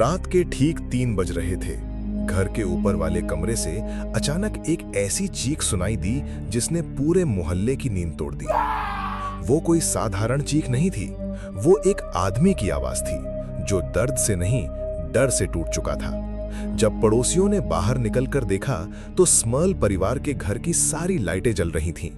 रात के ठीक 3 बज रहे थे। घर के ऊपर वाले कमरे से अचानक एक ऐसी चीख सुनाई दी जिसने पूरे मोहल्ले की नींद तोड़ दी। वो कोई साधारण चीख नहीं थी, वो एक आदमी की आवाज थी जो दर्द से नहीं, डर से टूट चुका था। जब पड़ोसियों ने बाहर निकलकर देखा तो स्मर्ल परिवार के घर की सारी लाइटें जल रही थीं।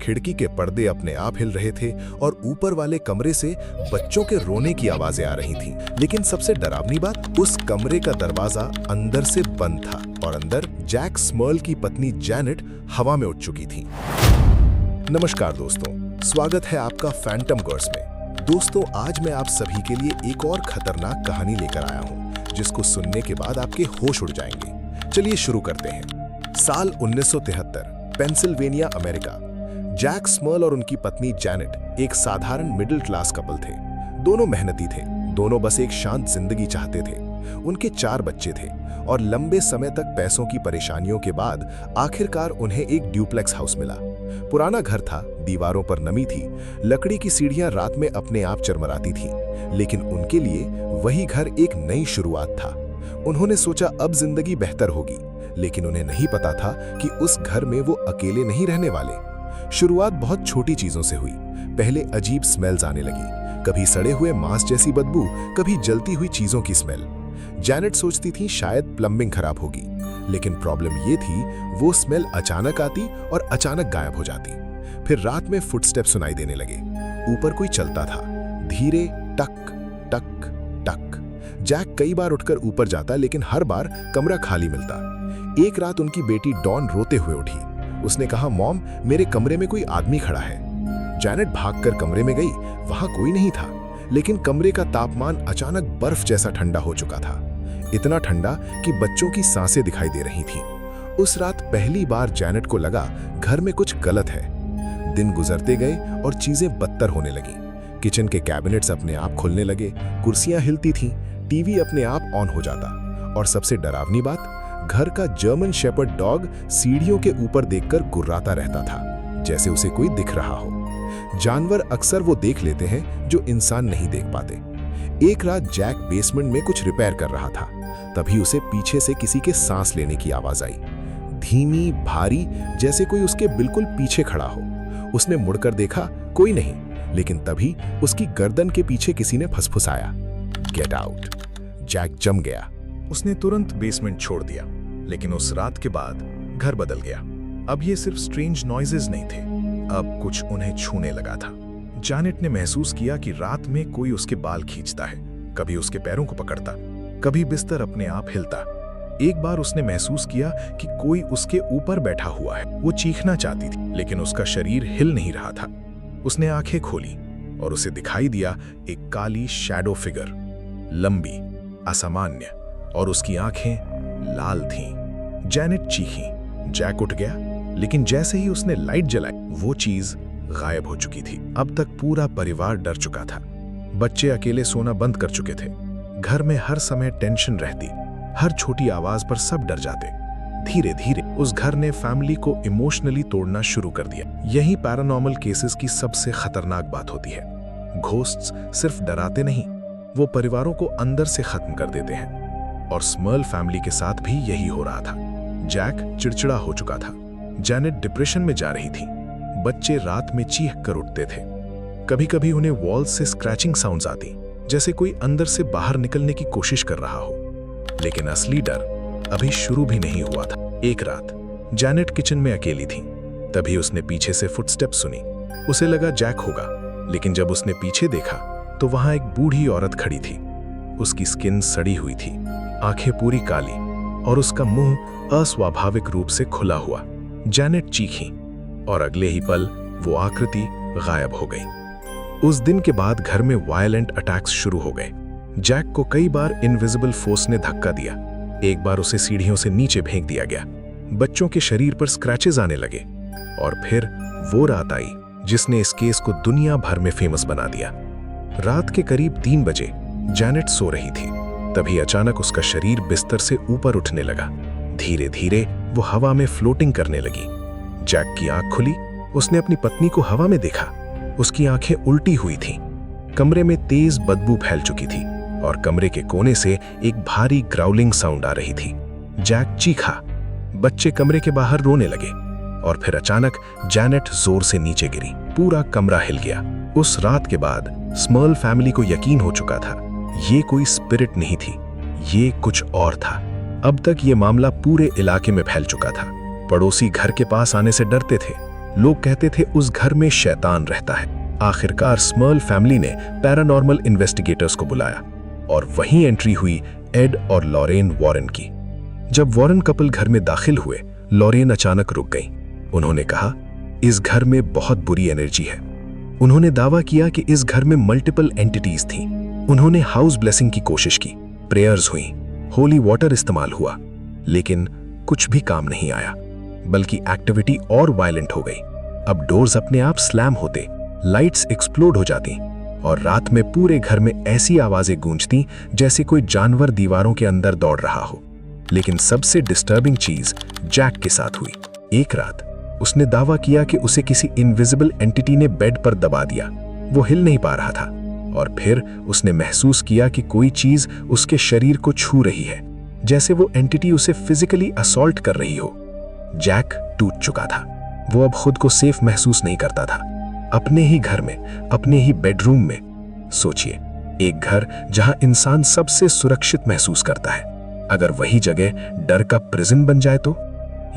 खिड़की के पर्दे अपने आप हिल रहे थे और ऊपर वाले कमरे से बच्चों के रोने की आवाजें आ रही थीं। लेकिन सबसे डरावनी बात, उस कमरे का दरवाजा अंदर से बंद था और अंदर जैक स्मर्ल की पत्नी जैनेट हवा में उड़ चुकी थी। नमस्कार दोस्तों, स्वागत है आपका फैंटम गर्स में। दोस्तों, आज मैं आप सभी के लिए एक और खतरनाक कहानी लेकर आया हूँ जिसको सुनने के बाद आपके होश उड़ जाएंगे। चलिए शुरू करते हैं। साल 1973, पेंसिल्वेनिया, अमेरिका। जैक स्मर्ल और उनकी पत्नी जैनेट एक साधारण मिडिल क्लास कपल थे। दोनों मेहनती थे, दोनों बस एक शांत जिंदगी चाहते थे। उनके 4 बच्चे थे और लंबे समय तक पैसों की परेशानियों के बाद आखिरकार उन्हें एक ड्यूप्लेक्स हाउस मिला। पुराना घर था, दीवारों पर नमी थी, लकड़ी की सीढ़ियां रात में अपने आप चरमराती थी, लेकिन उनके लिए वही घर एक नई शुरुआत था। उन्होंने सोचा अब जिंदगी बेहतर होगी, लेकिन उन्हें नहीं पता था कि उस घर में वो अकेले नहीं रहने वाले। शुरुआत बहुत छोटी चीजों से हुई। पहले अजीब स्मेल्स आने लगी, कभी सड़े हुए मांस जैसी बदबू, कभी जलती हुई चीजों की स्मेल। जैनेट सोचती थी शायद प्लम्बिंग खराब होगी, लेकिन प्रॉब्लम ये थी वो स्मेल अचानक आती और अचानक गायब हो जाती। फिर रात में फुटस्टेप सुनाई देने लगे। ऊपर कोई चलता था, धीरे, टक टक टक। जैक कई बार उठकर ऊपर जाता, लेकिन हर बार कमरा खाली मिलता। एक रात उनकी बेटी डॉन रोते हुए उठी। उसने कहा, मॉम, मेरे कमरे में कोई आदमी खड़ा है। जैनेट भागकर कमरे में गई, वहां कोई नहीं था, लेकिन कमरे का तापमान अचानक बर्फ जैसा ठंडा हो चुका था। इतना ठंडा कि बच्चों की सांसें दिखाई दे रही थीं। उस रात पहली बार जैनेट को लगा घर में कुछ गलत है। दिन गुजरते गए और चीजें बदतर होने लगी। किचन के कैबिनेट्स अपने आप खुलने लगे, कुर्सियां हिलती थीं, टीवी अपने आप ऑन हो जाता, और सबसे डरावनी बात, घर का जर्मन शेपर्ड डॉग सीढ़ियों के ऊपर देखकर गुर्राता रहता था, जैसे उसे कोई दिख रहा हो। जानवर अक्सर वो देख लेते हैं जो इंसान नहीं देख पाते। एक रात जैक बेसमेंट में कुछ रिपेयर कर रहा था, तभी उसे पीछे से किसी के सांस लेने की आवाज आई, धीमी, भारी, जैसे कोई उसके बिल्कुल पीछे खड़ा हो। उसने मुड़कर देखा, कोई नहीं, लेकिन तभी उसकी गर्दन के पीछे किसी ने फुसफुसाया, गेट आउट। जैक जम गया। उसने तुरंत बेसमेंट छोड़ दिया, लेकिन उस रात के बाद घर बदल गया। अब ये सिर्फ स्ट्रेंज नॉइजेस नहीं थे, अब कुछ उन्हें छूने लगा था। जैनेट ने महसूस किया कि रात में कोई उसके बाल खींचता है, कभी उसके पैरों को पकड़ता, कभी बिस्तर अपने आप हिलता। एक बार उसने महसूस किया कि कोई उसके ऊपर बैठा हुआ है। वो चीखना चाहती थी, लेकिन उसका शरीर हिल नहीं रहा था। उसने आंखें खोली और उसे दिखाई दिया एक काली शैडो फिगर, लंबी, असामान्य, और उसकी आंखें लाल थीं। जैनेट चीखी। जैक उठ गया, लेकिन जैसे ही उसने लाइट जलाई, वो चीज गायब हो चुकी थी। अब तक पूरा परिवार डर चुका था। बच्चे अकेले सोना बंद कर चुके थे। घर में हर समय टेंशन रहती, हर छोटी आवाज पर सब डर जाते। धीरे धीरे उस घर ने फैमिली को इमोशनली तोड़ना शुरू कर दिया। यही पैरानॉर्मल केसेस की सबसे खतरनाक बात होती है। घोस्ट्स सिर्फ डराते नहीं, वो परिवारों को अंदर से खत्म कर देते हैं। और स्मर्ल फैमिली के साथ भी यही हो रहा था। जैक चिड़चिड़ा हो चुका था, जैनेट डिप्रेशन में जा रही थी, बच्चे रात में चीख कर उठते थे। कभी कभी उन्हें वॉल्स से स्क्रैचिंग साउंड्स आती, जैसे कोई अंदर से बाहर निकलने की कोशिश कर रहा हो। लेकिन असली डर अभी शुरू भी नहीं हुआ था। एक रात जैनेट किचन में अकेली थी, तभी उसने पीछे से फुटस्टेप सुनी। उसे लगा जैक होगा, लेकिन जब उसने पीछे देखा तो वहां एक बूढ़ी औरत खड़ी थी। उसकी स्किन सड़ी हुई थी, आंखें पूरी काली, और उसका मुंह अस्वाभाविक रूप से खुला हुआ। जैनेट चीखी और अगले ही पल वो आकृति गायब हो गई। उस दिन के बाद घर में वायलेंट अटैक्स शुरू हो गए। जैक को कई बार इनविजिबल फोर्स ने धक्का दिया। एक बार उसे सीढ़ियों से नीचे फेंक दिया गया। बच्चों के शरीर पर स्क्रैचेस आने लगे। और फिर वो रात आई जिसने इस केस को दुनिया भर में फेमस बना दिया। रात के करीब 3 बजे जैनेट सो रही थी, तभी अचानक उसका शरीर बिस्तर से ऊपर उठने लगा। धीरे धीरे वो हवा में फ्लोटिंग करने लगी। जैक की आंख खुली, उसने अपनी पत्नी को हवा में देखा। उसकी आंखें उल्टी हुई थीं। कमरे में तेज बदबू फैल चुकी थी। और कमरे के कोने से एक भारी ग्राउलिंग साउंड आ रही थी। जैक चीखा। बच्चे कमरे के बाहर रोने लगे और फिर अचानक जैनेट जोर से नीचे गिरी। पूरा कमरा हिल गया। उस रात के बाद स्मर्ल फैमिली को यकीन हो चुका था, ये कोई स्पिरिट नहीं थी, ये कुछ और था। अब तक ये मामला पूरे इलाके में फैल चुका था। पड़ोसी घर के पास आने से डरते थे। लोग कहते थे उस घर में शैतान रहता है। आखिरकार स्मर्ल फैमिली ने पैरानॉर्मल इन्वेस्टिगेटर्स को बुलाया और वहीं एंट्री हुई एड और लॉरेन वॉरेन की। जब वॉरेन कपल घर में दाखिल हुए, लॉरेन अचानक रुक गई। उन्होंने कहा, इस घर में बहुत बुरी एनर्जी है। उन्होंने दावा किया कि इस घर में मल्टीपल एंटिटीज थीं। उन्होंने हाउस ब्लेसिंग की कोशिश की, प्रेयर्स हुई, होली वाटर इस्तेमाल हुआ, लेकिन कुछ भी काम नहीं आया, बल्कि एक्टिविटी और वायलेंट हो गई। अब डोर्स अपने आप स्लैम होते, लाइट्स एक्सप्लोड हो जाती और रात में पूरे घर में ऐसी आवाजें गूंजती जैसे कोई जानवर दीवारों के अंदर दौड़ रहा हो। लेकिन सबसे डिस्टर्बिंग चीज जैक के साथ हुई। एक रात उसने दावा किया कि उसे किसी इनविजिबल एंटिटी ने बेड पर दबा दिया। वो हिल नहीं पा रहा था और फिर उसने महसूस किया कि कोई चीज उसके शरीर को छू रही है, जैसे वो एंटिटी उसे फिजिकली असॉल्ट कर रही हो। जैक टूट चुका था। वो अब खुद को सेफ महसूस नहीं करता था, अपने ही घर में, अपने ही बेडरूम में। सोचिए, एक घर जहां इंसान सबसे सुरक्षित महसूस करता है, अगर वही जगह डर का प्रिजन बन जाए तो?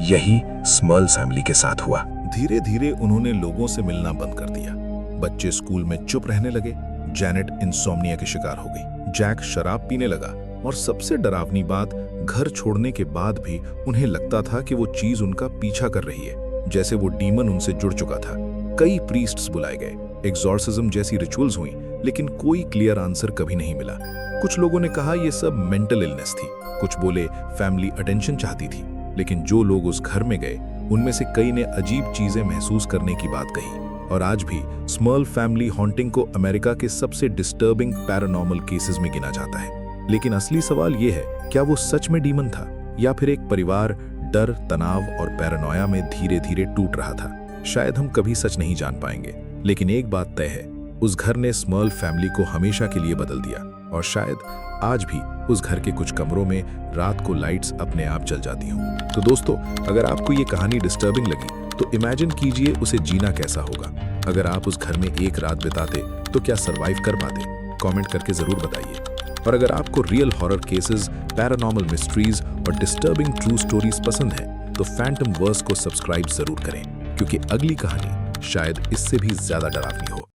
यही स्मर्ल फैमिली के साथ हुआ। धीरे धीरे उन्होंने लोगों से मिलना बंद कर दिया। बच्चे स्कूल में चुप रहने लगे। जैनेट इंसोम्निया की शिकार हो गई। जैक शराब पीने लगा और सबसे डरावनी बात, घर छोड़ने के बाद भी उन्हें लगता था कि वो चीज उनका पीछा कर रही है, जैसे वो डीमन उनसे जुड़ चुका था। कई प्रीस्ट्स बुलाए गए, एग्जॉर्सिज्म जैसी रिचुअल्स हुई, लेकिन कोई क्लियर आंसर कभी नहीं मिला। कुछ लोगों ने कहा यह सब मेंटल इलनेस थी, कुछ बोले फैमिली अटेंशन चाहती थी, लेकिन जो लोग उस घर में गए उनमें से कई ने अजीब चीजें महसूस करने की बात कही। और आज भी स्मर्ल फैमिली हॉन्टिंग को अमेरिका के सबसे डिस्टर्बिंग पैरानॉर्मल केसेस में गिना जाता है। लेकिन असली सवाल यह है, क्या वो सच में डीमन था या फिर एक परिवार डर, तनाव और पैरानोया में धीरे धीरे टूट रहा था? शायद हम कभी सच नहीं जान पाएंगे, लेकिन एक बात तय है, उस घर ने स्मर्ल फैमिली को हमेशा के लिए बदल दिया। और शायद आज भी उस घर के कुछ कमरों में रात को लाइट्स अपने आप जल जाती हों। तो दोस्तों, अगर आपको ये कहानी डिस्टर्बिंग लगी तो इमेजिन कीजिए उसे जीना कैसा होगा। अगर आप उस घर में एक रात बिताते तो क्या सरवाइव कर पाते? कमेंट करके जरूर बताइए। और अगर आपको real horror cases, paranormal mysteries और डिस्टर्बिंग ट्रू स्टोरीज पसंद है तो फैंटम वर्स को सब्सक्राइब जरूर करें, क्योंकि अगली कहानी शायद इससे भी ज्यादा डरावनी हो।